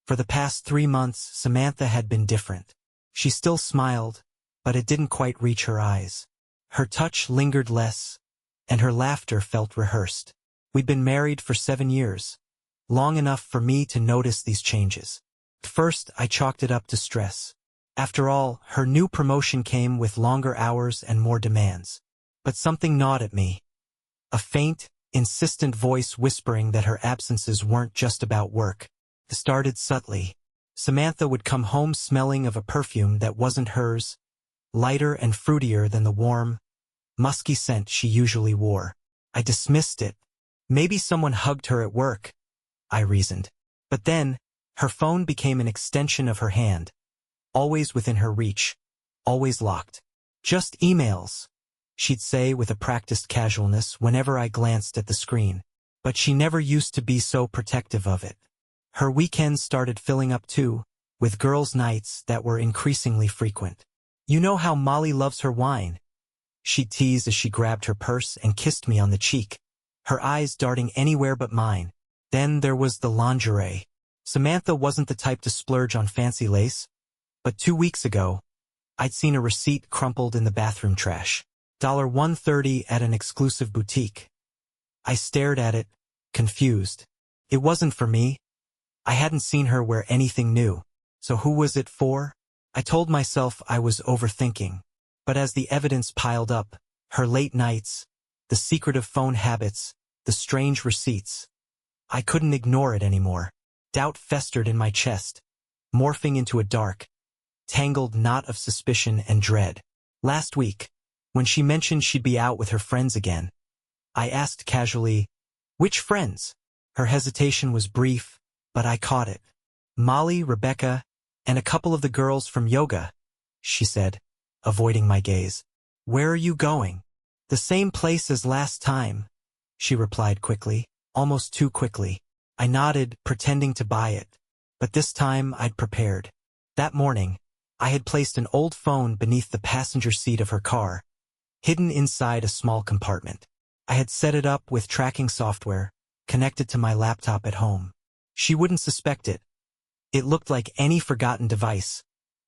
For the past 3 months, Samantha had been different. She still smiled, but it didn't quite reach her eyes. Her touch lingered less, and her laughter felt rehearsed. We'd been married for 7 years, long enough for me to notice these changes. At first, I chalked it up to stress. After all, her new promotion came with longer hours and more demands. But something gnawed at me. A faint, insistent voice whispering that her absences weren't just about work. It started subtly. Samantha would come home smelling of a perfume that wasn't hers, lighter and fruitier than the warm, musky scent she usually wore. I dismissed it. Maybe someone hugged her at work, I reasoned. But then, her phone became an extension of her hand, always within her reach, always locked. Just emails, she'd say with a practiced casualness whenever I glanced at the screen. But she never used to be so protective of it. Her weekends started filling up too, with girls' nights that were increasingly frequent. "You know how Molly loves her wine," she teased as she grabbed her purse and kissed me on the cheek, her eyes darting anywhere but mine. Then there was the lingerie. Samantha wasn't the type to splurge on fancy lace, but 2 weeks ago, I'd seen a receipt crumpled in the bathroom trash. $130 at an exclusive boutique. I stared at it, confused. It wasn't for me. I hadn't seen her wear anything new. So who was it for? I told myself I was overthinking. But as the evidence piled up, her late nights, the secretive phone habits, the strange receipts, I couldn't ignore it anymore. Doubt festered in my chest, morphing into a dark, tangled knot of suspicion and dread. Last week, when she mentioned she'd be out with her friends again, I asked casually, "Which friends?" Her hesitation was brief, but I caught it. "Molly, Rebecca, and a couple of the girls from yoga," she said, avoiding my gaze. "Where are you going?" "The same place as last time," she replied quickly, almost too quickly. I nodded, pretending to buy it. But this time I'd prepared. That morning, I had placed an old phone beneath the passenger seat of her car, hidden inside a small compartment. I had set it up with tracking software, connected to my laptop at home. She wouldn't suspect it. It looked like any forgotten device,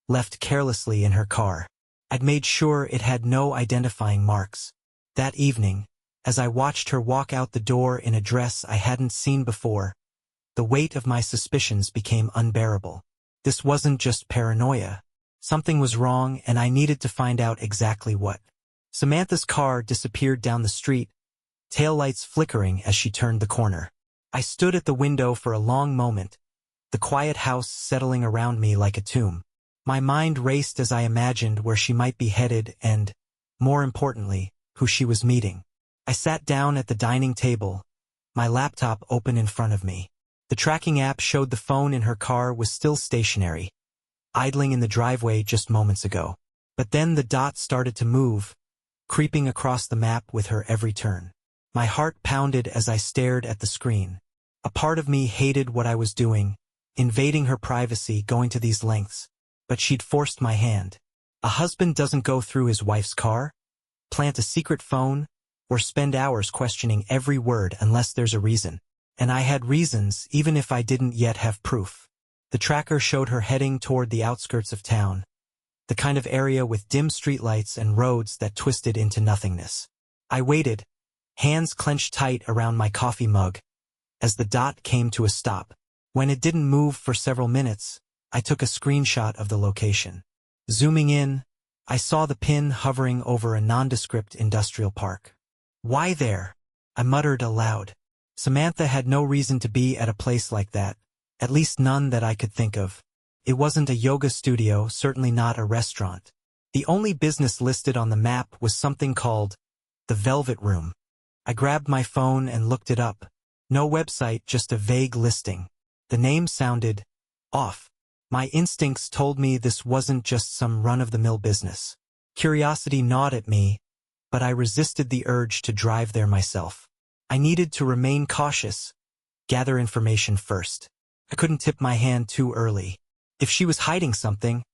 left carelessly in her car. I'd made sure it had no identifying marks. That evening, as I watched her walk out the door in a dress I hadn't seen before, the weight of my suspicions became unbearable. This wasn't just paranoia. Something was wrong, and I needed to find out exactly what. Samantha's car disappeared down the street, taillights flickering as she turned the corner. I stood at the window for a long moment, the quiet house settling around me like a tomb. My mind raced as I imagined where she might be headed and, more importantly, who she was meeting. I sat down at the dining table, my laptop open in front of me. The tracking app showed the phone in her car was still stationary, idling in the driveway just moments ago. But then the dots started to move, creeping across the map with her every turn. My heart pounded as I stared at the screen. A part of me hated what I was doing, invading her privacy, going to these lengths. But she'd forced my hand. A husband doesn't go through his wife's car, plant a secret phone, or spend hours questioning every word unless there's a reason. And I had reasons, even if I didn't yet have proof. The tracker showed her heading toward the outskirts of town, the kind of area with dim streetlights and roads that twisted into nothingness. I waited, hands clenched tight around my coffee mug, as the dot came to a stop. When it didn't move for several minutes, I took a screenshot of the location. Zooming in, I saw the pin hovering over a nondescript industrial park. "Why there?" I muttered aloud. Samantha had no reason to be at a place like that, at least none that I could think of. It wasn't a yoga studio, certainly not a restaurant. The only business listed on the map was something called the Velvet Room. I grabbed my phone and looked it up. No website, just a vague listing. The name sounded off. My instincts told me this wasn't just some run-of-the-mill business. Curiosity gnawed at me, but I resisted the urge to drive there myself. I needed to remain cautious, gather information first. I couldn't tip my hand too early. If she was hiding something,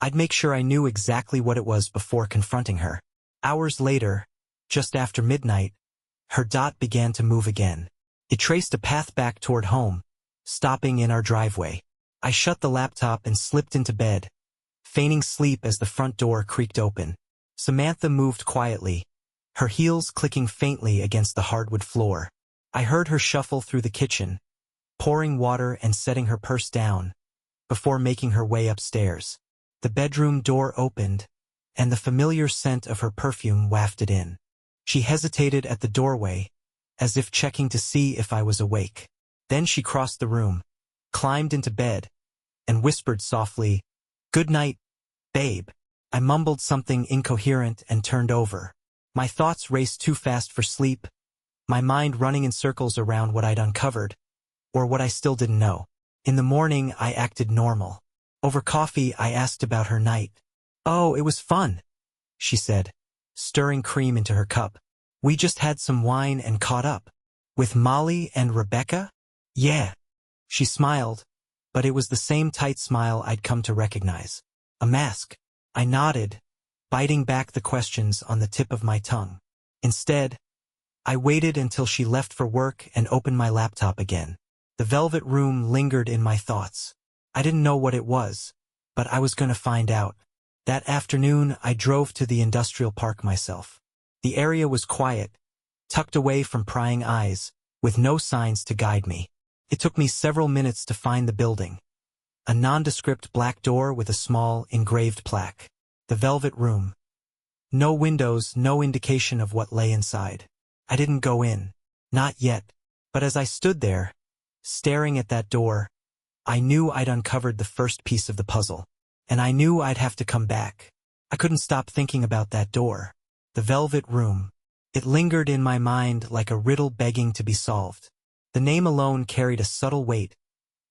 I'd make sure I knew exactly what it was before confronting her. Hours later, just after midnight, her dot began to move again. It traced a path back toward home, stopping in our driveway. I shut the laptop and slipped into bed, feigning sleep as the front door creaked open. Samantha moved quietly, her heels clicking faintly against the hardwood floor. I heard her shuffle through the kitchen, pouring water and setting her purse down, before making her way upstairs. The bedroom door opened, and the familiar scent of her perfume wafted in. She hesitated at the doorway, as if checking to see if I was awake. Then she crossed the room, climbed into bed, and whispered softly, "Good night, babe." I mumbled something incoherent and turned over. My thoughts raced too fast for sleep, my mind running in circles around what I'd uncovered, or what I still didn't know. In the morning, I acted normal. Over coffee, I asked about her night. "Oh, it was fun," she said, stirring cream into her cup. "We just had some wine and caught up." "With Molly and Rebecca?" "Yeah." She smiled, but it was the same tight smile I'd come to recognize. A mask. I nodded, biting back the questions on the tip of my tongue. Instead, I waited until she left for work and opened my laptop again. The velvet room lingered in my thoughts. I didn't know what it was, but I was going to find out. That afternoon, I drove to the industrial park myself. The area was quiet, tucked away from prying eyes, with no signs to guide me. It took me several minutes to find the building. A nondescript black door with a small, engraved plaque. The velvet room. No windows, no indication of what lay inside. I didn't go in. Not yet. But as I stood there, staring at that door, I knew I'd uncovered the first piece of the puzzle. And I knew I'd have to come back. I couldn't stop thinking about that door. The velvet room. It lingered in my mind like a riddle begging to be solved. The name alone carried a subtle weight,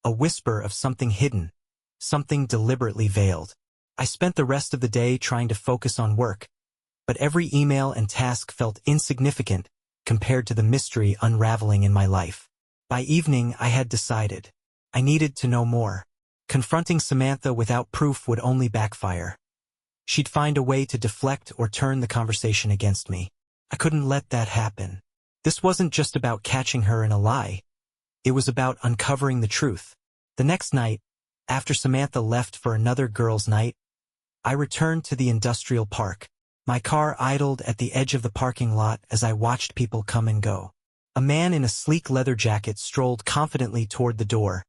a whisper of something hidden, something deliberately veiled. I spent the rest of the day trying to focus on work, but every email and task felt insignificant compared to the mystery unraveling in my life. By evening, I had decided. I needed to know more. Confronting Samantha without proof would only backfire. She'd find a way to deflect or turn the conversation against me. I couldn't let that happen. This wasn't just about catching her in a lie. It was about uncovering the truth. The next night, after Samantha left for another girls' night, I returned to the industrial park. My car idled at the edge of the parking lot as I watched people come and go. A man in a sleek leather jacket strolled confidently toward the door,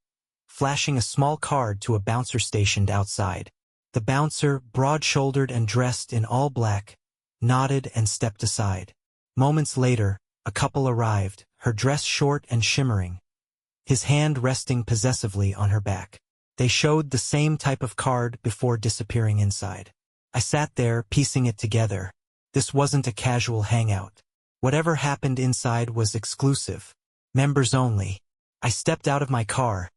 flashing a small card to a bouncer stationed outside. The bouncer, broad-shouldered and dressed in all black, nodded and stepped aside. Moments later, a couple arrived, her dress short and shimmering, his hand resting possessively on her back. They showed the same type of card before disappearing inside. I sat there, piecing it together. This wasn't a casual hangout. Whatever happened inside was exclusive. Members only. I stepped out of my car,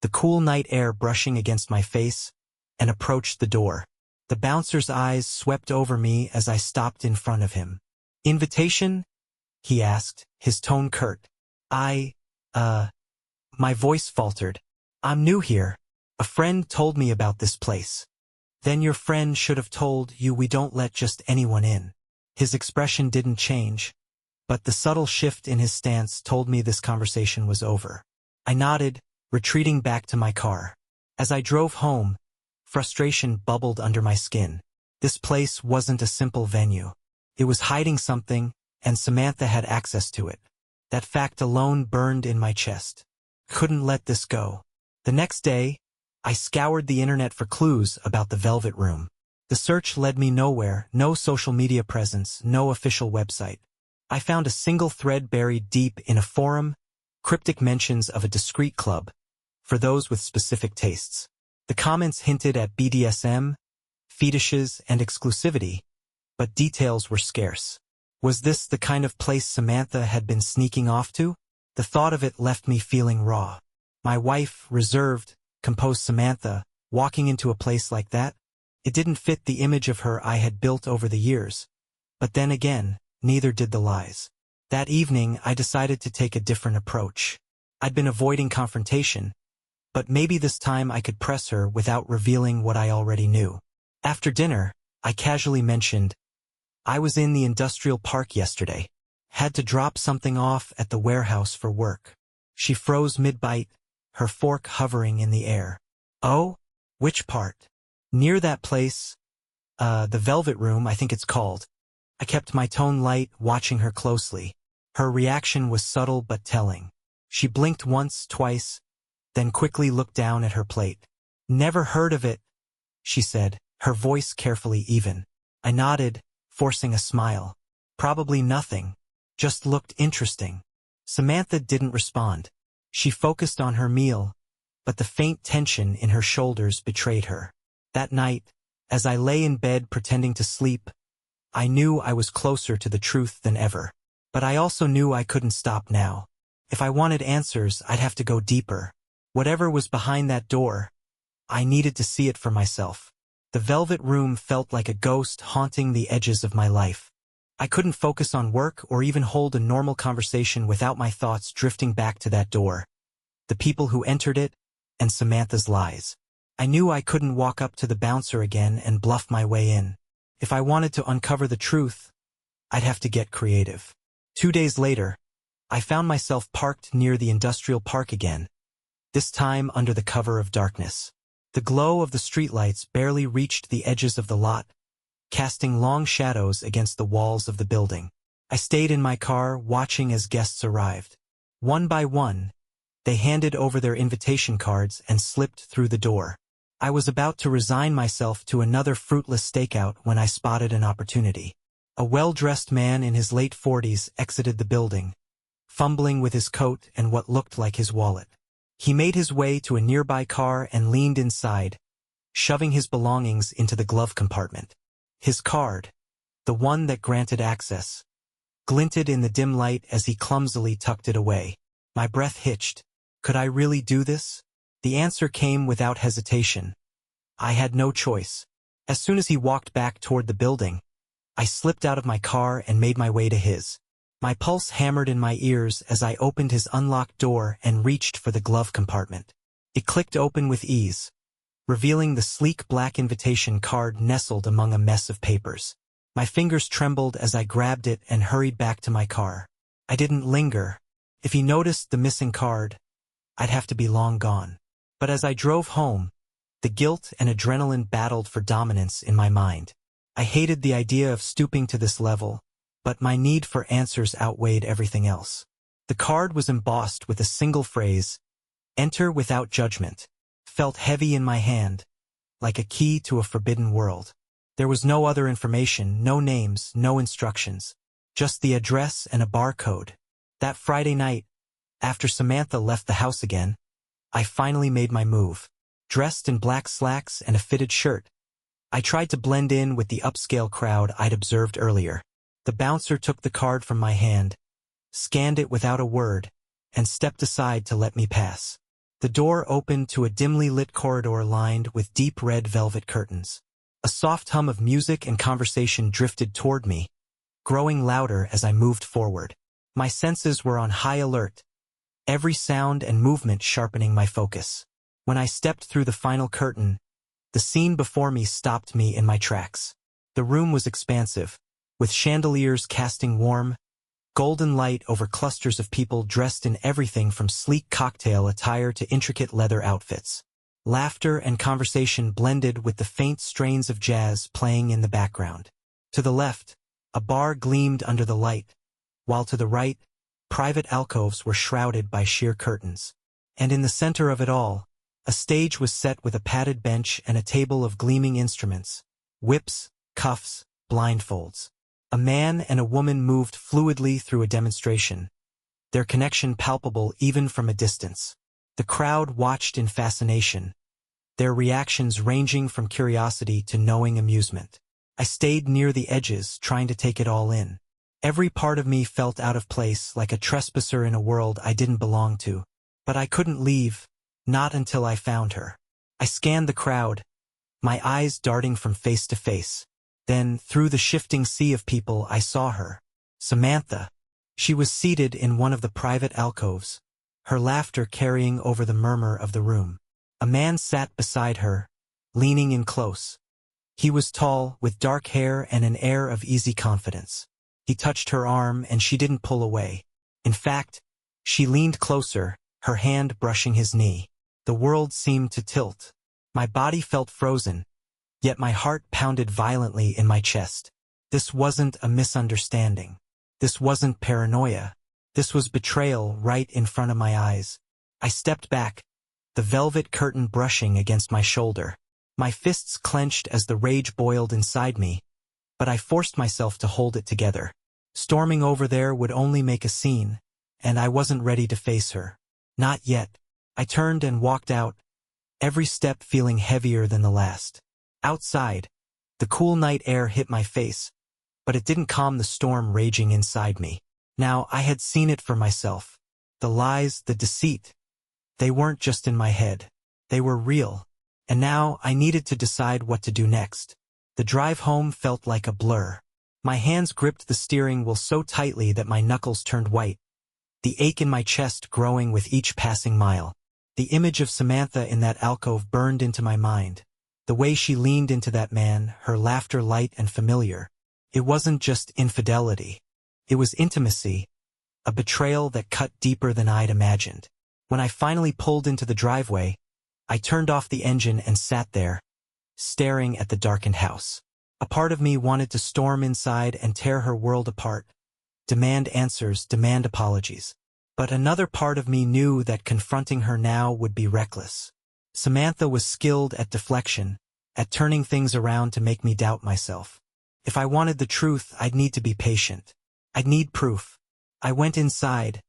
the cool night air brushing against my face, and approached the door. The bouncer's eyes swept over me as I stopped in front of him. "Invitation?" he asked, his tone curt. My voice faltered. "I'm new here. A friend told me about this place." "Then your friend should have told you we don't let just anyone in." His expression didn't change, but the subtle shift in his stance told me this conversation was over. I nodded, retreating back to my car. As I drove home, frustration bubbled under my skin. This place wasn't a simple venue. It was hiding something, and Samantha had access to it. That fact alone burned in my chest. Couldn't let this go. The next day, I scoured the internet for clues about the Velvet Room. The search led me nowhere, no social media presence, no official website. I found a single thread buried deep in a forum, cryptic mentions of a discreet club, for those with specific tastes. The comments hinted at BDSM, fetishes, and exclusivity, but details were scarce. Was this the kind of place Samantha had been sneaking off to? The thought of it left me feeling raw. My wife, reserved, composed Samantha, walking into a place like that? It didn't fit the image of her I had built over the years. But then again, neither did the lies. That evening, I decided to take a different approach. I'd been avoiding confrontation, but maybe this time I could press her without revealing what I already knew. After dinner, I casually mentioned, "I was in the industrial park yesterday. Had to drop something off at the warehouse for work." She froze mid-bite, her fork hovering in the air. Oh? Which part? Near that place, the Velvet Room, I think it's called. I kept my tone light, watching her closely. Her reaction was subtle but telling. She blinked once, twice, then quickly looked down at her plate. Never heard of it, she said, her voice carefully even. I nodded, forcing a smile. Probably nothing. Just looked interesting. Samantha didn't respond. She focused on her meal, but the faint tension in her shoulders betrayed her. That night, as I lay in bed pretending to sleep, I knew I was closer to the truth than ever. But I also knew I couldn't stop now. If I wanted answers, I'd have to go deeper. Whatever was behind that door, I needed to see it for myself. The Velvet Room felt like a ghost haunting the edges of my life. I couldn't focus on work or even hold a normal conversation without my thoughts drifting back to that door, the people who entered it, and Samantha's lies. I knew I couldn't walk up to the bouncer again and bluff my way in. If I wanted to uncover the truth, I'd have to get creative. 2 days later, I found myself parked near the industrial park again, this time under the cover of darkness. The glow of the streetlights barely reached the edges of the lot, casting long shadows against the walls of the building. I stayed in my car, watching as guests arrived. One by one, they handed over their invitation cards and slipped through the door. I was about to resign myself to another fruitless stakeout when I spotted an opportunity. A well-dressed man in his late 40s exited the building, fumbling with his coat and what looked like his wallet. He made his way to a nearby car and leaned inside, shoving his belongings into the glove compartment. His card, the one that granted access, glinted in the dim light as he clumsily tucked it away. My breath hitched. Could I really do this? The answer came without hesitation. I had no choice. As soon as he walked back toward the building, I slipped out of my car and made my way to his. My pulse hammered in my ears as I opened his unlocked door and reached for the glove compartment. It clicked open with ease, revealing the sleek black invitation card nestled among a mess of papers. My fingers trembled as I grabbed it and hurried back to my car. I didn't linger. If he noticed the missing card, I'd have to be long gone. But as I drove home, the guilt and adrenaline battled for dominance in my mind. I hated the idea of stooping to this level, but my need for answers outweighed everything else. The card was embossed with a single phrase, "Enter without judgment," felt heavy in my hand, like a key to a forbidden world. There was no other information, no names, no instructions, just the address and a barcode. That Friday night, after Samantha left the house again, I finally made my move. Dressed in black slacks and a fitted shirt, I tried to blend in with the upscale crowd I'd observed earlier. The bouncer took the card from my hand, scanned it without a word, and stepped aside to let me pass. The door opened to a dimly lit corridor lined with deep red velvet curtains. A soft hum of music and conversation drifted toward me, growing louder as I moved forward. My senses were on high alert, every sound and movement sharpening my focus. When I stepped through the final curtain, the scene before me stopped me in my tracks. The room was expansive, with chandeliers casting warm, golden light over clusters of people dressed in everything from sleek cocktail attire to intricate leather outfits. Laughter and conversation blended with the faint strains of jazz playing in the background. To the left, a bar gleamed under the light, while to the right, private alcoves were shrouded by sheer curtains. And in the center of it all, a stage was set with a padded bench and a table of gleaming instruments, whips, cuffs, blindfolds. A man and a woman moved fluidly through a demonstration, their connection palpable even from a distance. The crowd watched in fascination, their reactions ranging from curiosity to knowing amusement. I stayed near the edges, trying to take it all in. Every part of me felt out of place, like a trespasser in a world I didn't belong to. But I couldn't leave, not until I found her. I scanned the crowd, my eyes darting from face to face. Then, through the shifting sea of people, I saw her. Samantha. She was seated in one of the private alcoves, her laughter carrying over the murmur of the room. A man sat beside her, leaning in close. He was tall, with dark hair and an air of easy confidence. He touched her arm and she didn't pull away. In fact, she leaned closer, her hand brushing his knee. The world seemed to tilt. My body felt frozen, yet my heart pounded violently in my chest. This wasn't a misunderstanding. This wasn't paranoia. This was betrayal right in front of my eyes. I stepped back, the velvet curtain brushing against my shoulder. My fists clenched as the rage boiled inside me, but I forced myself to hold it together. Storming over there would only make a scene, and I wasn't ready to face her. Not yet. I turned and walked out, every step feeling heavier than the last. Outside, the cool night air hit my face, but it didn't calm the storm raging inside me. Now I had seen it for myself. The lies, the deceit. They weren't just in my head. They were real. And now I needed to decide what to do next. The drive home felt like a blur. My hands gripped the steering wheel so tightly that my knuckles turned white, the ache in my chest growing with each passing mile. The image of Samantha in that alcove burned into my mind. The way she leaned into that man, her laughter light and familiar. It wasn't just infidelity. It was intimacy, a betrayal that cut deeper than I'd imagined. When I finally pulled into the driveway, I turned off the engine and sat there, staring at the darkened house. A part of me wanted to storm inside and tear her world apart, demand answers, demand apologies. But another part of me knew that confronting her now would be reckless. Samantha was skilled at deflection, at turning things around to make me doubt myself. If I wanted the truth, I'd need to be patient. I'd need proof. I went inside,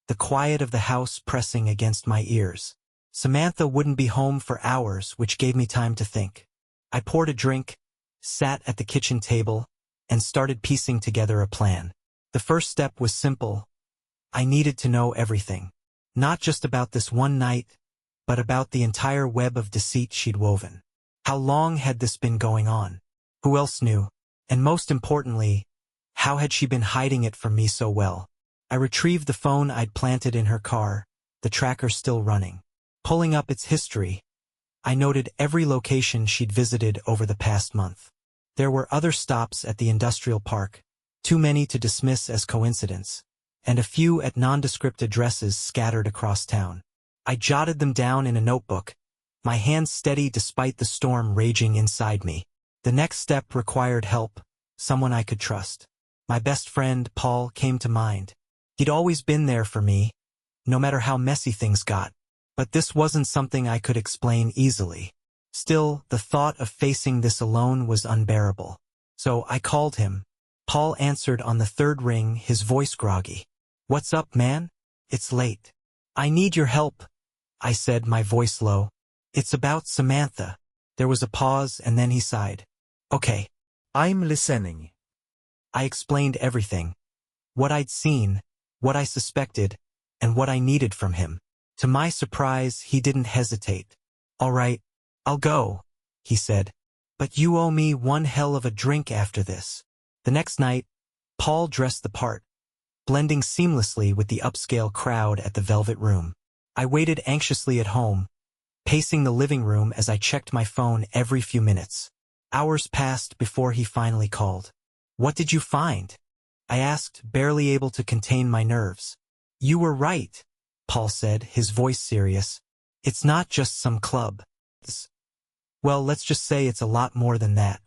the quiet of the house pressing against my ears. Samantha wouldn't be home for hours, which gave me time to think. I poured a drink, sat at the kitchen table, and started piecing together a plan. The first step was simple. I needed to know everything. Not just about this one night, but about the entire web of deceit she'd woven. How long had this been going on? Who else knew? And most importantly, how had she been hiding it from me so well? I retrieved the phone I'd planted in her car, the tracker still running. Pulling up its history, I noted every location she'd visited over the past month. There were other stops at the industrial park, too many to dismiss as coincidence, and a few at nondescript addresses scattered across town. I jotted them down in a notebook, my hands steady despite the storm raging inside me. The next step required help, someone I could trust. My best friend, Paul, came to mind. He'd always been there for me, no matter how messy things got. But this wasn't something I could explain easily. Still, the thought of facing this alone was unbearable. So I called him. Paul answered on the third ring, his voice groggy. "What's up, man? It's late." "I need your help," I said, my voice low. "It's about Samantha." There was a pause, and then he sighed. "Okay. I'm listening." I explained everything. What I'd seen, what I suspected, and what I needed from him. To my surprise, he didn't hesitate. "All right, I'll go," he said. "But you owe me one hell of a drink after this." The next night, Paul dressed the part, blending seamlessly with the upscale crowd at the Velvet Room. I waited anxiously at home, pacing the living room as I checked my phone every few minutes. Hours passed before he finally called. "What did you find?" I asked, barely able to contain my nerves. "You were right," Paul said, his voice serious. "It's not just some club. Well, let's just say it's a lot more than that.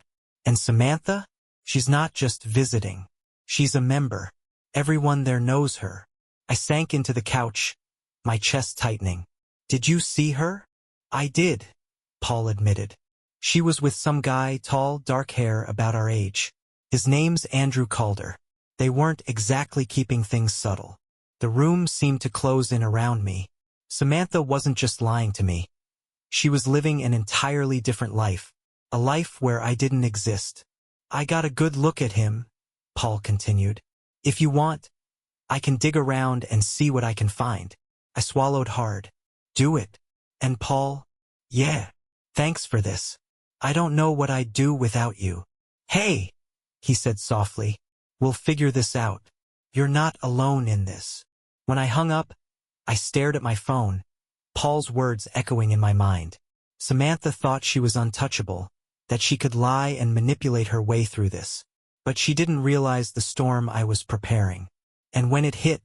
And Samantha? She's not just visiting. She's a member. Everyone there knows her." I sank into the couch, my chest tightening. "Did you see her?" "I did," Paul admitted. "She was with some guy, tall, dark hair, about our age. His name's Andrew Calder." They weren't exactly keeping things subtle. The room seemed to close in around me. Samantha wasn't just lying to me. She was living an entirely different life, a life where I didn't exist. "I got a good look at him," Paul continued. "If you want, I can dig around and see what I can find." I swallowed hard. "Do it." "And Paul?" "Yeah. Thanks for this. I don't know what I'd do without you." "Hey," he said softly. "We'll figure this out. You're not alone in this." When I hung up, I stared at my phone, Paul's words echoing in my mind. Samantha thought she was untouchable, that she could lie and manipulate her way through this. But she didn't realize the storm I was preparing. And when it hit,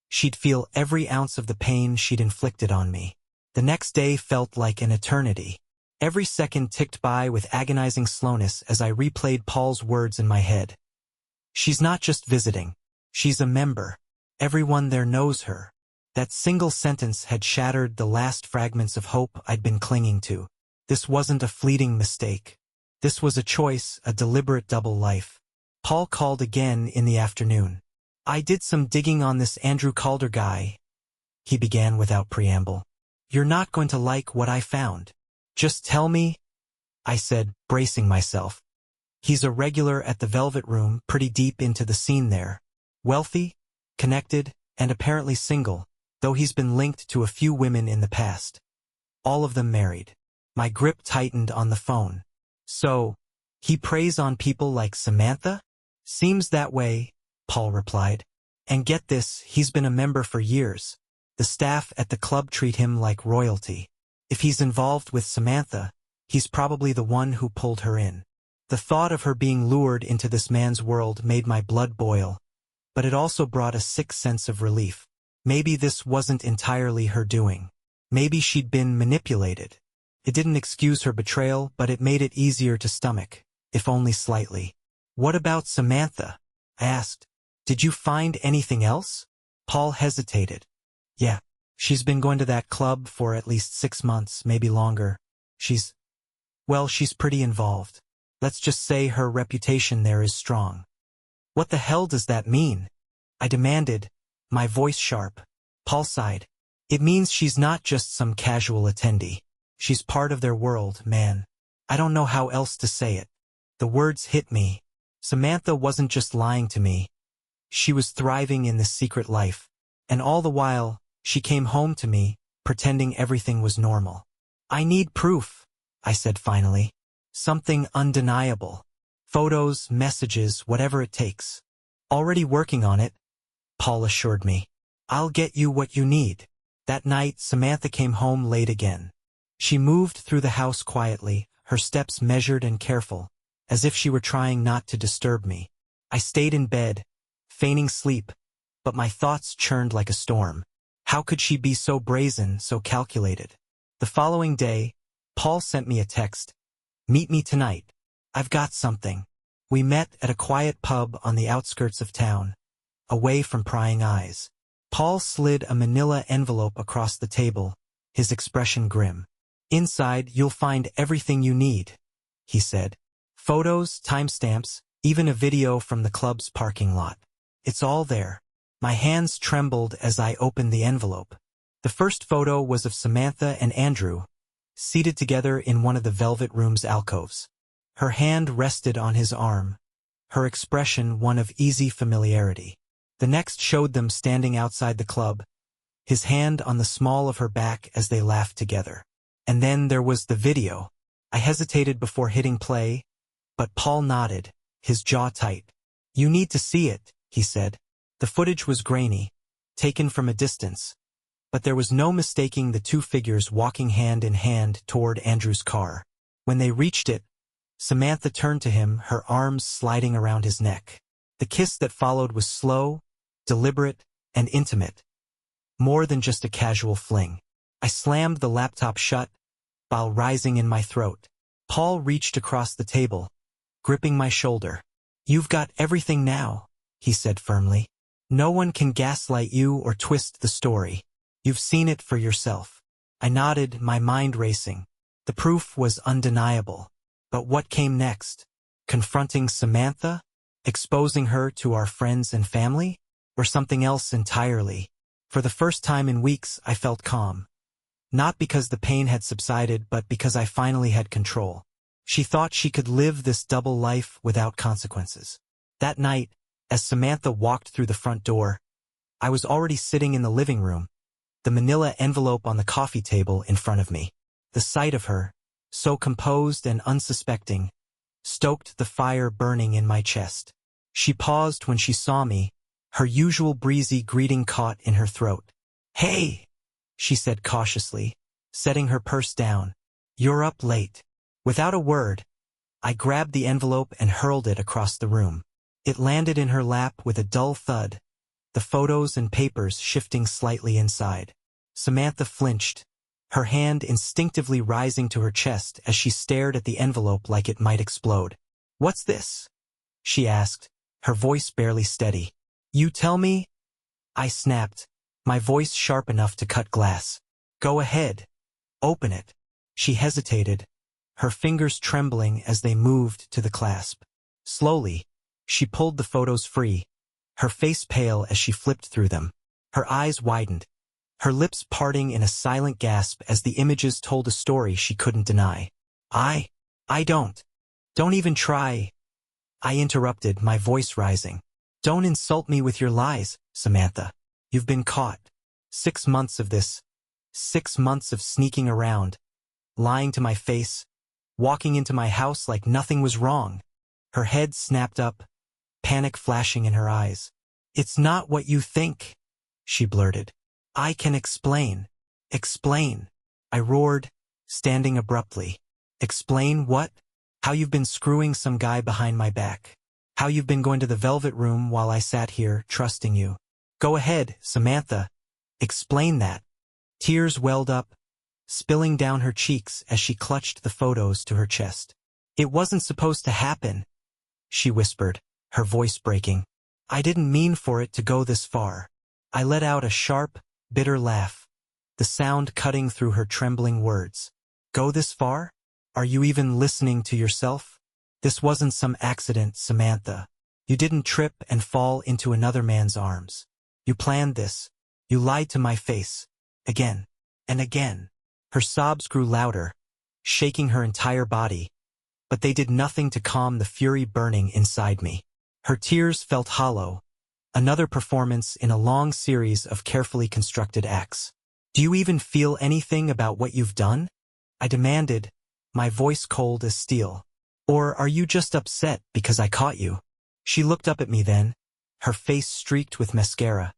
she'd feel every ounce of the pain she'd inflicted on me. The next day felt like an eternity. Every second ticked by with agonizing slowness as I replayed Paul's words in my head. She's not just visiting. She's a member. Everyone there knows her. That single sentence had shattered the last fragments of hope I'd been clinging to. This wasn't a fleeting mistake. This was a choice, a deliberate double life. Paul called again in the afternoon. I did some digging on this Andrew Calder guy, he began without preamble. You're not going to like what I found. Just tell me, I said, bracing myself. He's a regular at the Velvet Room, pretty deep into the scene there. Wealthy, connected, and apparently single, though he's been linked to a few women in the past. All of them married. My grip tightened on the phone. So, he preys on people like Samantha? Seems that way, Paul replied. And get this, he's been a member for years. The staff at the club treat him like royalty. If he's involved with Samantha, he's probably the one who pulled her in. The thought of her being lured into this man's world made my blood boil, but it also brought a sick sense of relief. Maybe this wasn't entirely her doing. Maybe she'd been manipulated. It didn't excuse her betrayal, but it made it easier to stomach, if only slightly. What about Samantha? I asked. Did you find anything else? Paul hesitated. Yeah, she's been going to that club for at least 6 months, maybe longer. She's pretty involved. Let's just say her reputation there is strong. What the hell does that mean? I demanded, my voice sharp. Paul sighed. It means she's not just some casual attendee. She's part of their world, man. I don't know how else to say it. The words hit me. Samantha wasn't just lying to me. She was thriving in this secret life. And all the while, she came home to me, pretending everything was normal. I need proof, I said finally. Something undeniable. Photos, messages, whatever it takes. Already working on it, Paul assured me. I'll get you what you need. That night, Samantha came home late again. She moved through the house quietly, her steps measured and careful, as if she were trying not to disturb me. I stayed in bed, feigning sleep, but my thoughts churned like a storm. How could she be so brazen, so calculated? The following day, Paul sent me a text. Meet me tonight. I've got something. We met at a quiet pub on the outskirts of town, away from prying eyes. Paul slid a manila envelope across the table, his expression grim. Inside, you'll find everything you need, he said. Photos, timestamps, even a video from the club's parking lot. It's all there. My hands trembled as I opened the envelope. The first photo was of Samantha and Andrew, seated together in one of the Velvet Room's alcoves. Her hand rested on his arm, her expression one of easy familiarity. The next showed them standing outside the club, his hand on the small of her back as they laughed together. And then there was the video. I hesitated before hitting play, but Paul nodded, his jaw tight. You need to see it, he said. The footage was grainy, taken from a distance, but there was no mistaking the two figures walking hand in hand toward Andrew's car. When they reached it, Samantha turned to him, her arms sliding around his neck. The kiss that followed was slow, deliberate, and intimate. More than just a casual fling. I slammed the laptop shut, bile rising in my throat. Paul reached across the table, gripping my shoulder. You've got everything now, he said firmly. No one can gaslight you or twist the story. You've seen it for yourself. I nodded, my mind racing. The proof was undeniable. But what came next? Confronting Samantha? Exposing her to our friends and family? Or something else entirely? For the first time in weeks, I felt calm. Not because the pain had subsided, but because I finally had control. She thought she could live this double life without consequences. That night, as Samantha walked through the front door, I was already sitting in the living room, the manila envelope on the coffee table in front of me. The sight of her, so composed and unsuspecting, stoked the fire burning in my chest. She paused when she saw me, her usual breezy greeting caught in her throat. Hey, she said cautiously, setting her purse down. You're up late. Without a word, I grabbed the envelope and hurled it across the room. It landed in her lap with a dull thud, the photos and papers shifting slightly inside. Samantha flinched, her hand instinctively rising to her chest as she stared at the envelope like it might explode. "What's this?" she asked, her voice barely steady. "You tell me?" I snapped, my voice sharp enough to cut glass. "Go ahead. Open it." She hesitated, her fingers trembling as they moved to the clasp. Slowly, she pulled the photos free, her face pale as she flipped through them. Her eyes widened, her lips parting in a silent gasp as the images told a story she couldn't deny. I don't even try," I interrupted, my voice rising. "Don't insult me with your lies, Samantha. You've been caught. 6 months of this. 6 months of sneaking around, lying to my face, walking into my house like nothing was wrong." Her head snapped up, panic flashing in her eyes. "It's not what you think," she blurted. "I can explain." "Explain," I roared, standing abruptly. "Explain what? How you've been screwing some guy behind my back. How you've been going to the velvet room while I sat here, trusting you. Go ahead, Samantha. Explain that." Tears welled up, spilling down her cheeks as she clutched the photos to her chest. "It wasn't supposed to happen," she whispered, her voice breaking. "I didn't mean for it to go this far." I let out a sharp, bitter laugh, the sound cutting through her trembling words. "Go this far? Are you even listening to yourself? This wasn't some accident, Samantha. You didn't trip and fall into another man's arms. You planned this. You lied to my face. Again and again." Her sobs grew louder, shaking her entire body, but they did nothing to calm the fury burning inside me. Her tears felt hollow, another performance in a long series of carefully constructed acts. "Do you even feel anything about what you've done?" I demanded, my voice cold as steel. "Or are you just upset because I caught you?" She looked up at me then, her face streaked with mascara,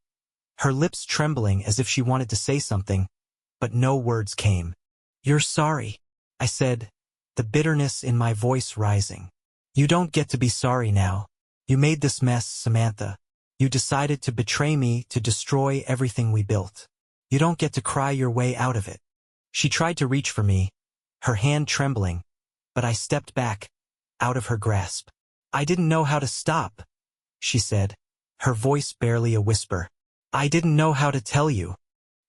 her lips trembling as if she wanted to say something, but no words came. "You're sorry," I said, the bitterness in my voice rising. "You don't get to be sorry now. You made this mess, Samantha. You decided to betray me, to destroy everything we built. You don't get to cry your way out of it." She tried to reach for me, her hand trembling, but I stepped back, out of her grasp. "I didn't know how to stop," she said, her voice barely a whisper. "I didn't know how to tell you."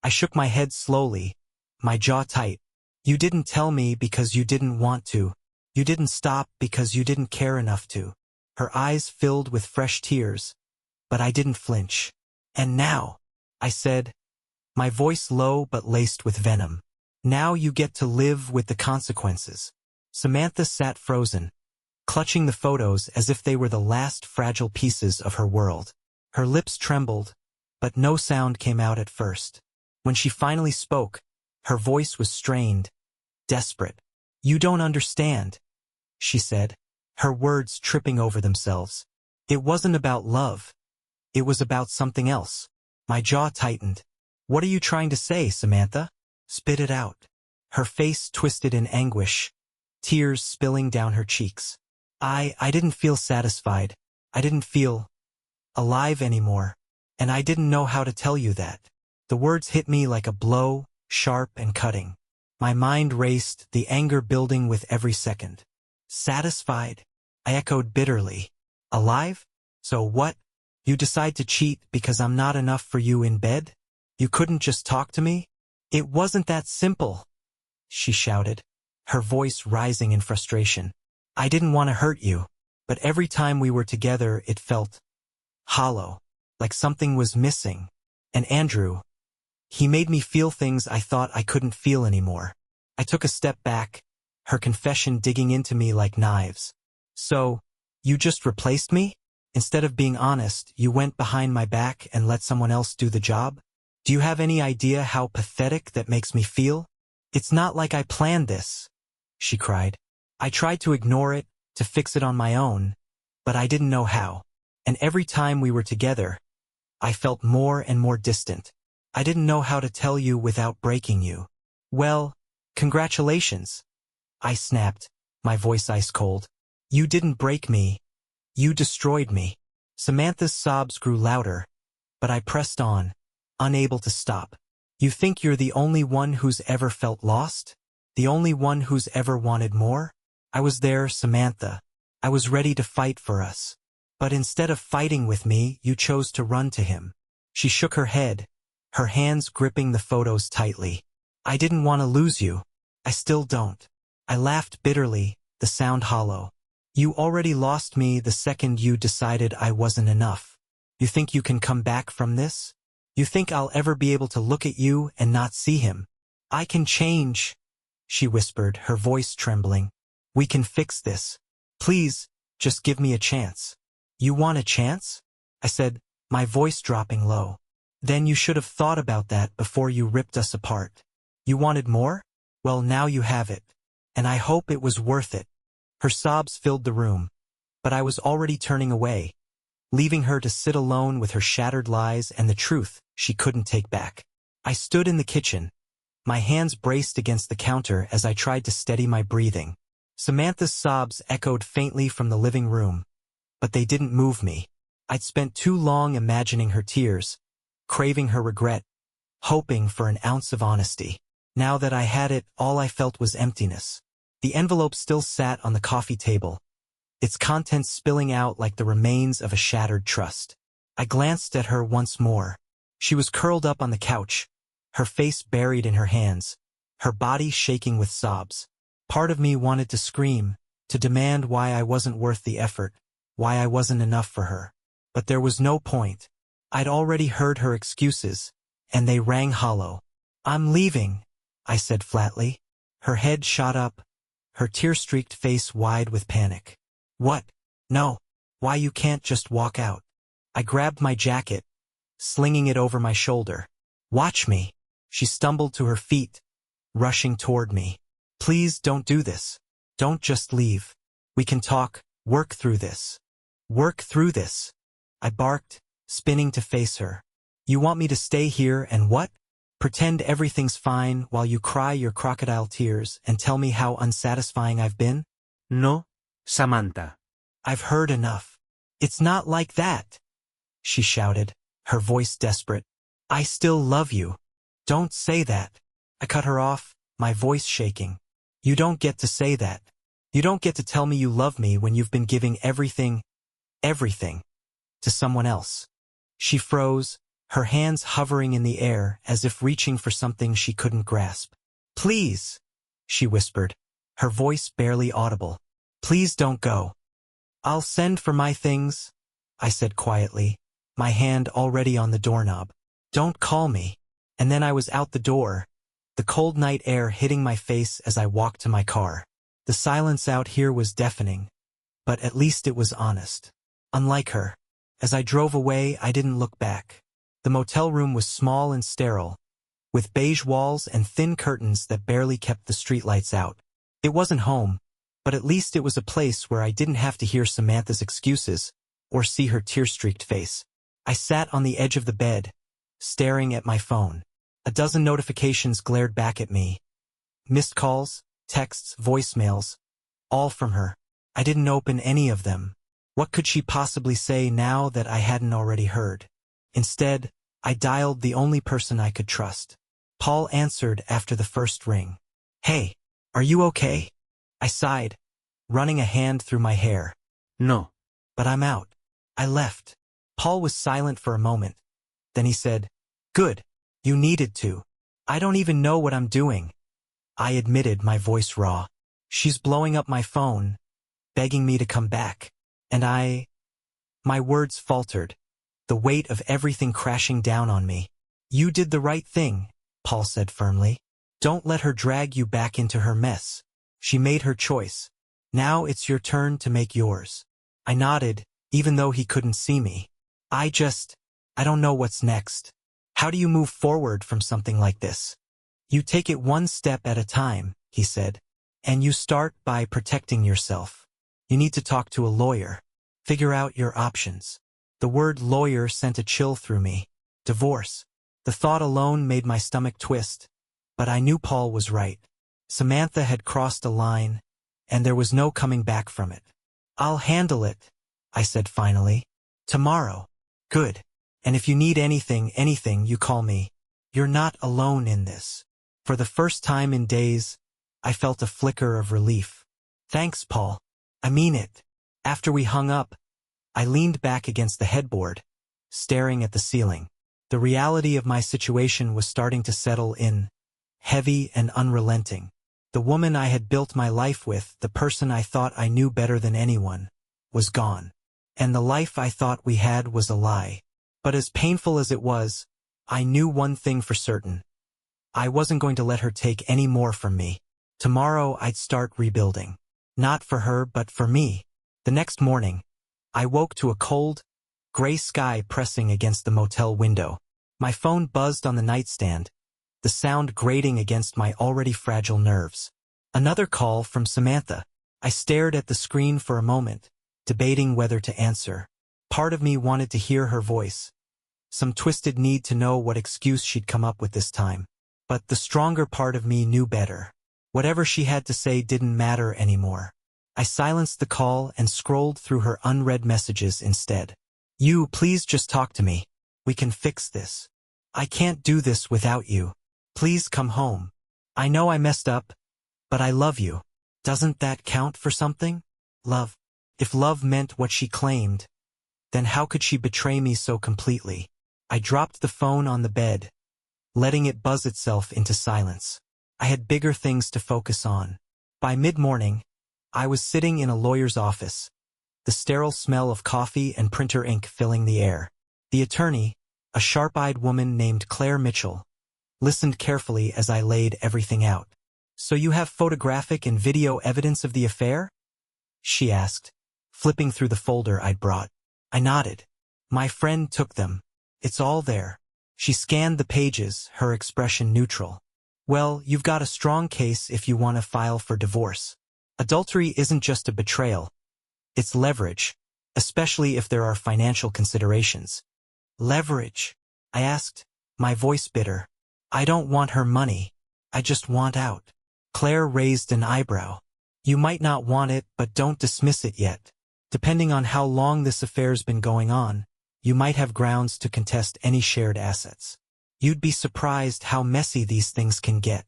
I shook my head slowly, my jaw tight. "You didn't tell me because you didn't want to. You didn't stop because you didn't care enough to." Her eyes filled with fresh tears, but I didn't flinch. "And now," I said, my voice low but laced with venom, "now you get to live with the consequences." Samantha sat frozen, clutching the photos as if they were the last fragile pieces of her world. Her lips trembled, but no sound came out at first. When she finally spoke, her voice was strained, desperate. "You don't understand," she said, her words tripping over themselves. "It wasn't about love. It was about something else." My jaw tightened. "What are you trying to say, Samantha? Spit it out." Her face twisted in anguish, tears spilling down her cheeks. I didn't feel satisfied. I didn't feel alive anymore, and I didn't know how to tell you that." The words hit me like a blow, sharp and cutting. My mind raced, the anger building with every second. "Satisfied?" I echoed bitterly. "Alive? So what? You decide to cheat because I'm not enough for you in bed? You couldn't just talk to me?" "It wasn't that simple," she shouted, her voice rising in frustration. "I didn't want to hurt you, but every time we were together it felt hollow, like something was missing. And Andrew, he made me feel things I thought I couldn't feel anymore." I took a step back, her confession digging into me like knives. "So, you just replaced me? Instead of being honest, you went behind my back and let someone else do the job? Do you have any idea how pathetic that makes me feel? It's not like I planned this," she cried. "I tried to ignore it, to fix it on my own, but I didn't know how. And every time we were together, I felt more and more distant. I didn't know how to tell you without breaking you." "Well, congratulations," I snapped, my voice ice cold. "You didn't break me. You destroyed me." Samantha's sobs grew louder, but I pressed on, unable to stop. You think you're the only one who's ever felt lost? The only one who's ever wanted more? I was there, Samantha. I was ready to fight for us. But instead of fighting with me, you chose to run to him. She shook her head, her hands gripping the photos tightly. I didn't want to lose you. I still don't. I laughed bitterly, the sound hollow. You already lost me the second you decided I wasn't enough. You think you can come back from this? You think I'll ever be able to look at you and not see him? I can change, she whispered, her voice trembling. We can fix this. Please, just give me a chance. You want a chance? I said, my voice dropping low. Then you should have thought about that before you ripped us apart. You wanted more? Well, now you have it. And I hope it was worth it. Her sobs filled the room, but I was already turning away, leaving her to sit alone with her shattered lies and the truth she couldn't take back. I stood in the kitchen, my hands braced against the counter as I tried to steady my breathing. Samantha's sobs echoed faintly from the living room, but they didn't move me. I'd spent too long imagining her tears, craving her regret, hoping for an ounce of honesty. Now that I had it, all I felt was emptiness. The envelope still sat on the coffee table, its contents spilling out like the remains of a shattered trust. I glanced at her once more. She was curled up on the couch, her face buried in her hands, her body shaking with sobs. Part of me wanted to scream, to demand why I wasn't worth the effort, why I wasn't enough for her. But there was no point. I'd already heard her excuses, and they rang hollow. I'm leaving, I said flatly. Her head shot up, her tear-streaked face wide with panic. What? No. Why, you can't just walk out. I grabbed my jacket, slinging it over my shoulder. Watch me. She stumbled to her feet, rushing toward me. Please don't do this. Don't just leave. We can talk, work through this. Work through this. I barked, spinning to face her. You want me to stay here and what? Pretend everything's fine while you cry your crocodile tears and tell me how unsatisfying I've been? No, Samantha. I've heard enough. It's not like that, she shouted, her voice desperate. I still love you. Don't say that. I cut her off, my voice shaking. You don't get to say that. You don't get to tell me you love me when you've been giving everything, to someone else. She froze, her hands hovering in the air as if reaching for something she couldn't grasp. Please, she whispered, her voice barely audible. Please don't go. I'll send for my things, I said quietly, my hand already on the doorknob. Don't call me. And then I was out the door, the cold night air hitting my face as I walked to my car. The silence out here was deafening, but at least it was honest. Unlike her, as I drove away, I didn't look back. The motel room was small and sterile, with beige walls and thin curtains that barely kept the streetlights out. It wasn't home, but at least it was a place where I didn't have to hear Samantha's excuses or see her tear-streaked face. I sat on the edge of the bed, staring at my phone. A dozen notifications glared back at me. Missed calls, texts, voicemails, all from her. I didn't open any of them. What could she possibly say now that I hadn't already heard? Instead, I dialed the only person I could trust. Paul answered after the first ring. Hey, are you okay? I sighed, running a hand through my hair. No. But I'm out. I left. Paul was silent for a moment. Then he said, Good. You needed to. I don't even know what I'm doing. I admitted, my voice raw. She's blowing up my phone, begging me to come back. And my words faltered, the weight of everything crashing down on me. You did the right thing, Paul said firmly. Don't let her drag you back into her mess. She made her choice. Now it's your turn to make yours. I nodded, even though he couldn't see me. I don't know what's next. How do you move forward from something like this? You take it one step at a time, he said. And you start by protecting yourself. You need to talk to a lawyer. Figure out your options. The word lawyer sent a chill through me. Divorce. The thought alone made my stomach twist. But I knew Paul was right. Samantha had crossed a line, and there was no coming back from it. I'll handle it, I said finally. Tomorrow. Good. And if you need anything, you call me. You're not alone in this. For the first time in days, I felt a flicker of relief. Thanks, Paul. I mean it. After we hung up, I leaned back against the headboard, staring at the ceiling. The reality of my situation was starting to settle in, heavy and unrelenting. The woman I had built my life with, the person I thought I knew better than anyone, was gone. And the life I thought we had was a lie. But as painful as it was, I knew one thing for certain. I wasn't going to let her take any more from me. Tomorrow I'd start rebuilding. Not for her, but for me. The next morning, I woke to a cold, gray sky pressing against the motel window. My phone buzzed on the nightstand, the sound grating against my already fragile nerves. Another call from Samantha. I stared at the screen for a moment, debating whether to answer. Part of me wanted to hear her voice, some twisted need to know what excuse she'd come up with this time. But the stronger part of me knew better. Whatever she had to say didn't matter anymore. I silenced the call and scrolled through her unread messages instead. You, please just talk to me. We can fix this. I can't do this without you. Please come home. I know I messed up, but I love you. Doesn't that count for something? Love. If love meant what she claimed, then how could she betray me so completely? I dropped the phone on the bed, letting it buzz itself into silence. I had bigger things to focus on. By mid-morning, I was sitting in a lawyer's office, the sterile smell of coffee and printer ink filling the air. The attorney, a sharp-eyed woman named Claire Mitchell, listened carefully as I laid everything out. So you have photographic and video evidence of the affair? She asked, flipping through the folder I'd brought. I nodded. My friend took them. It's all there. She scanned the pages, her expression neutral. Well, you've got a strong case if you want to file for divorce. Adultery isn't just a betrayal. It's leverage, especially if there are financial considerations. Leverage? I asked, my voice bitter. I don't want her money. I just want out. Claire raised an eyebrow. You might not want it, but don't dismiss it yet. Depending on how long this affair's been going on, you might have grounds to contest any shared assets. You'd be surprised how messy these things can get.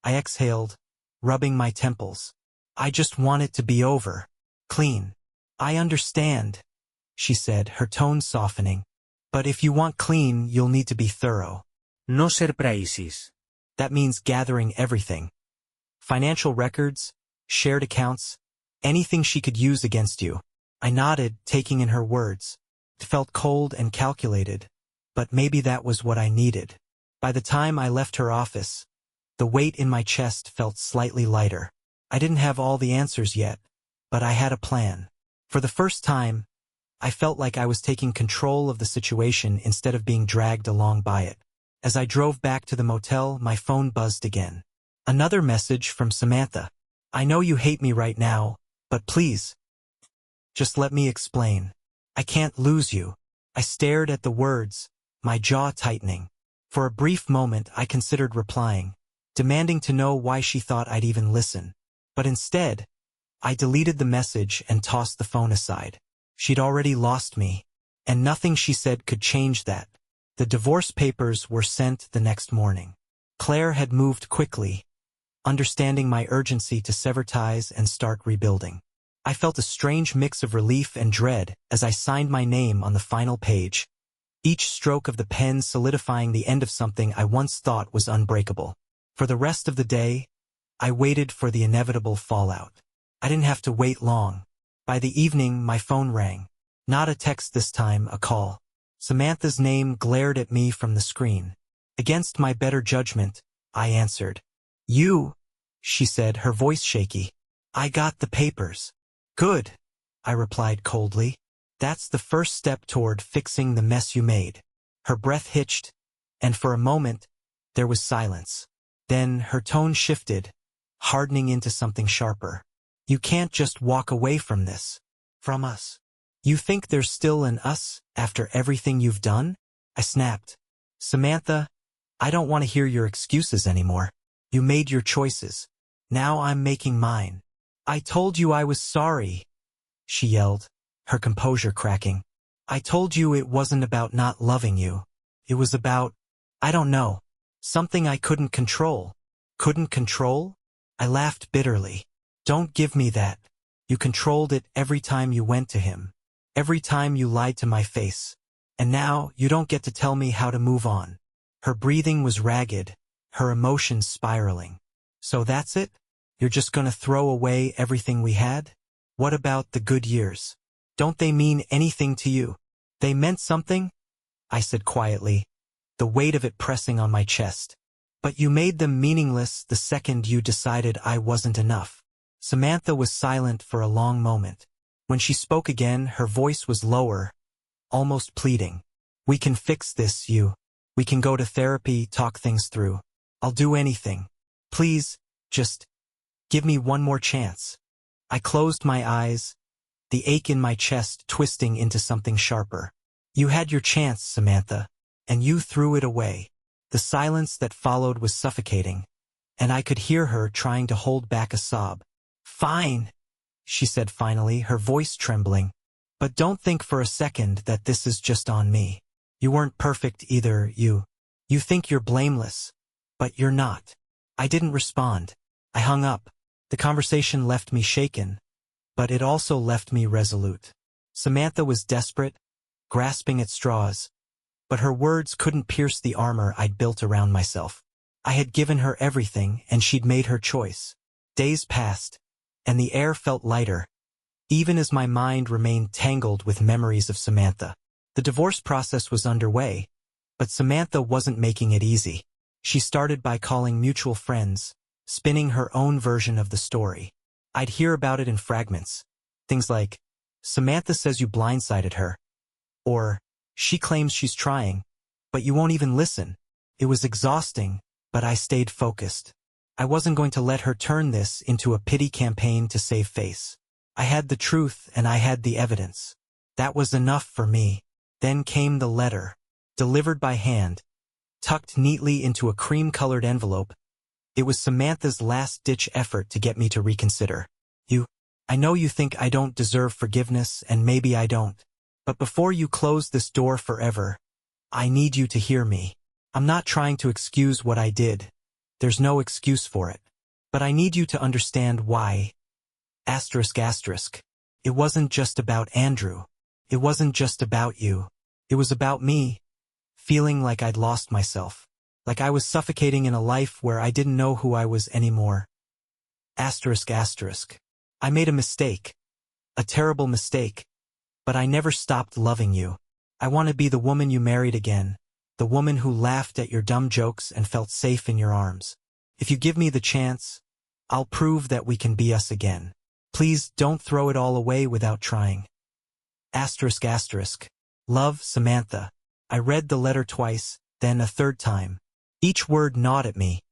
I exhaled, rubbing my temples. I just want it to be over. Clean. I understand, she said, her tone softening. But if you want clean, you'll need to be thorough. No surprises. That means gathering everything. Financial records, shared accounts, anything she could use against you. I nodded, taking in her words. It felt cold and calculated, but maybe that was what I needed. By the time I left her office, the weight in my chest felt slightly lighter. I didn't have all the answers yet, but I had a plan. For the first time, I felt like I was taking control of the situation instead of being dragged along by it. As I drove back to the motel, my phone buzzed again. Another message from Samantha. I know you hate me right now, but please, just let me explain. I can't lose you. I stared at the words, my jaw tightening. For a brief moment, I considered replying, demanding to know why she thought I'd even listen. But instead, I deleted the message and tossed the phone aside. She'd already lost me, and nothing she said could change that. The divorce papers were sent the next morning. Claire had moved quickly, understanding my urgency to sever ties and start rebuilding. I felt a strange mix of relief and dread as I signed my name on the final page, each stroke of the pen solidifying the end of something I once thought was unbreakable. For the rest of the day, I waited for the inevitable fallout. I didn't have to wait long. By the evening, my phone rang. Not a text this time, a call. Samantha's name glared at me from the screen. Against my better judgment, I answered. You, she said, her voice shaky. I got the papers. Good, I replied coldly. That's the first step toward fixing the mess you made. Her breath hitched, and for a moment, there was silence. Then her tone shifted, hardening into something sharper. You can't just walk away from this. From us. You think there's still an us after everything you've done? I snapped. Samantha, I don't want to hear your excuses anymore. You made your choices. Now I'm making mine. I told you I was sorry, she yelled, her composure cracking. I told you it wasn't about not loving you. It was about, I don't know. Something I couldn't control. Couldn't control? I laughed bitterly. Don't give me that. You controlled it every time you went to him. Every time you lied to my face. And now, you don't get to tell me how to move on. Her breathing was ragged, her emotions spiraling. So that's it? You're just gonna throw away everything we had? What about the good years? Don't they mean anything to you? They meant something? I said quietly, the weight of it pressing on my chest. But you made them meaningless the second you decided I wasn't enough. Samantha was silent for a long moment. When she spoke again, her voice was lower, almost pleading. We can fix this, you. We can go to therapy, talk things through. I'll do anything. Please, just give me one more chance. I closed my eyes, the ache in my chest twisting into something sharper. You had your chance, Samantha, and you threw it away. The silence that followed was suffocating, and I could hear her trying to hold back a sob. Fine, she said finally, her voice trembling. But don't think for a second that this is just on me. You weren't perfect either, you. You think you're blameless, but you're not. I didn't respond. I hung up. The conversation left me shaken, but it also left me resolute. Samantha was desperate, grasping at straws, but her words couldn't pierce the armor I'd built around myself. I had given her everything, and she'd made her choice. Days passed, and the air felt lighter, even as my mind remained tangled with memories of Samantha. The divorce process was underway, but Samantha wasn't making it easy. She started by calling mutual friends, spinning her own version of the story. I'd hear about it in fragments. Things like, Samantha says you blindsided her. Or, she claims she's trying, but you won't even listen. It was exhausting, but I stayed focused. I wasn't going to let her turn this into a pity campaign to save face. I had the truth and I had the evidence. That was enough for me. Then came the letter, delivered by hand, tucked neatly into a cream-colored envelope. It was Samantha's last-ditch effort to get me to reconsider. I know you think I don't deserve forgiveness, and maybe I don't. But before you close this door forever, I need you to hear me. I'm not trying to excuse what I did. There's no excuse for it. But I need you to understand why. It wasn't just about Andrew. It wasn't just about you. It was about me, feeling like I'd lost myself. Like I was suffocating in a life where I didn't know who I was anymore. I made a mistake. A terrible mistake. But I never stopped loving you. I want to be the woman you married again. The woman who laughed at your dumb jokes and felt safe in your arms. If you give me the chance, I'll prove that we can be us again. Please don't throw it all away without trying. Love, Samantha. I read the letter twice, then a third time. Each word gnawed at me,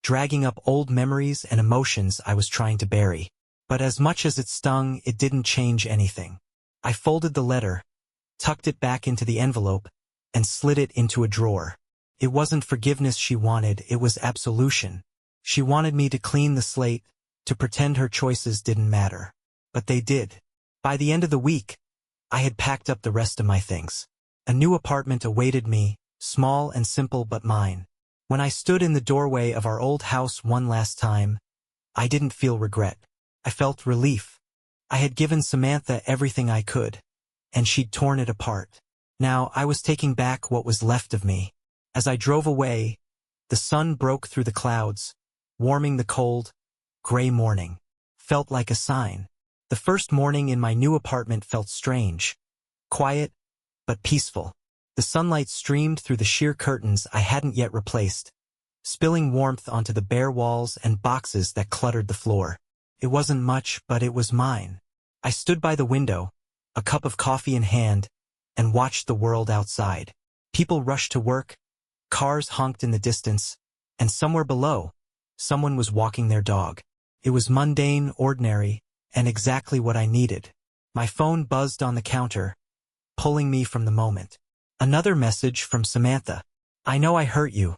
dragging up old memories and emotions I was trying to bury. But as much as it stung, it didn't change anything. I folded the letter, tucked it back into the envelope, and slid it into a drawer. It wasn't forgiveness she wanted, it was absolution. She wanted me to clean the slate, to pretend her choices didn't matter. But they did. By the end of the week, I had packed up the rest of my things. A new apartment awaited me, small and simple but mine. When I stood in the doorway of our old house one last time, I didn't feel regret. I felt relief. I had given Samantha everything I could, and she'd torn it apart. Now I was taking back what was left of me. As I drove away, the sun broke through the clouds, warming the cold, gray morning. Felt like a sign. The first morning in my new apartment felt strange. Quiet, but peaceful. The sunlight streamed through the sheer curtains I hadn't yet replaced, spilling warmth onto the bare walls and boxes that cluttered the floor. It wasn't much, but it was mine. I stood by the window, a cup of coffee in hand, and watched the world outside. People rushed to work, cars honked in the distance, and somewhere below, someone was walking their dog. It was mundane, ordinary, and exactly what I needed. My phone buzzed on the counter, pulling me from the moment. Another message from Samantha. I know I hurt you,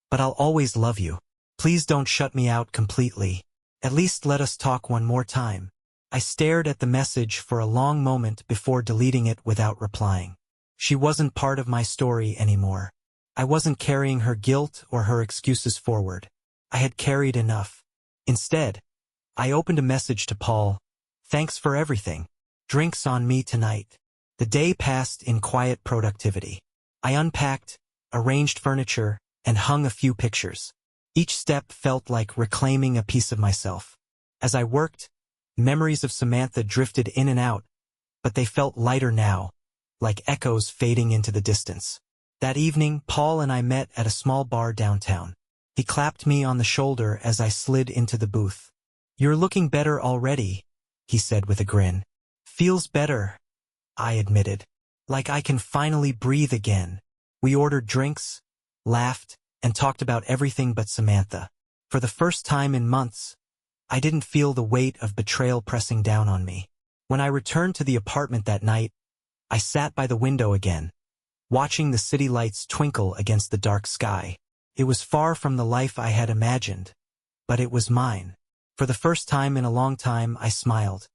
but I'll always love you. Please don't shut me out completely. At least let us talk one more time. I stared at the message for a long moment before deleting it without replying. She wasn't part of my story anymore. I wasn't carrying her guilt or her excuses forward. I had carried enough. Instead, I opened a message to Paul. Thanks for everything. Drinks on me tonight. The day passed in quiet productivity. I unpacked, arranged furniture, and hung a few pictures. Each step felt like reclaiming a piece of myself. As I worked, memories of Samantha drifted in and out, but they felt lighter now, like echoes fading into the distance. That evening, Paul and I met at a small bar downtown. He clapped me on the shoulder as I slid into the booth. "You're looking better already," he said with a grin. "Feels better," I admitted. "Like I can finally breathe again." We ordered drinks, laughed, and talked about everything but Samantha. For the first time in months, I didn't feel the weight of betrayal pressing down on me. When I returned to the apartment that night, I sat by the window again, watching the city lights twinkle against the dark sky. It was far from the life I had imagined, but it was mine. For the first time in a long time, I smiled.